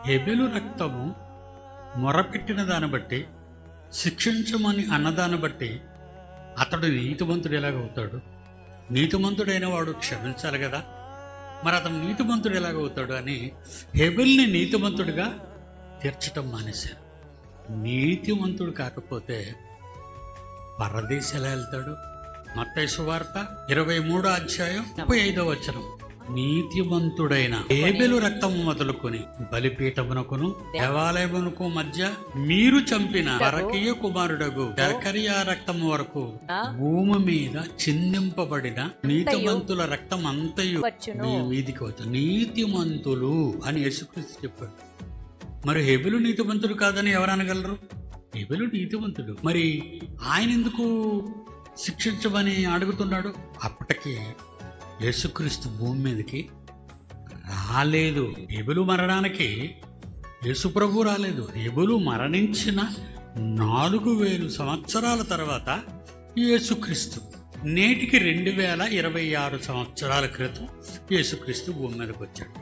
హేబెలు రక్తము మొరపెట్టిన దాన్ని బట్టి, శిక్షించమని అన్నదాన్ని బట్టి అతడు నీతిమంతుడు ఎలాగవుతాడు? నీతిమంతుడైన వాడు క్షమించాలి కదా, మరి అతను నీతిమంతుడు ఎలాగవుతాడు అని హేబెల్ని నీతిమంతుడిగా తీర్చటం మానేశారు. నీతిమంతుడు కాకపోతే పరదేశం ఎలా వెళ్తాడు? మత్తయి సువార్త 23:35 నీతిమంతుడైన హేబెలు రక్తము మొదలుకొని బలిపీఠమునకును దేవాలయమునకు మధ్య మీరు చంపిన బరకీయ కుమారుడగు జకరియా రక్తము వరకు భూమి మీద చిందింపబడిన నీతిమంతుల రక్తం అంతయు మీ మీదికి వచ్చు. నీతిమంతులు అని యేసుక్రీస్తు చెప్పాడు. మరి హేబెలు నీతిమంతుడు కాదని ఎవరు అనగలరు? హేబెలు నీతిమంతుడు, మరి ఆయన ఎందుకు శిక్షించమని అడుగుతున్నాడు? అప్పటికి యేసుక్రీస్తు భూమి మీదకి రాలేదు. హేబెలు మరణానికి యేసుప్రభు రాలేదు. హేబెలు మరణించిన 4000 సంవత్సరాల తర్వాత యేసుక్రీస్తు, నేటికి 2026 సంవత్సరాల క్రితం యేసుక్రీస్తు భూమి మీదకి వచ్చాడు.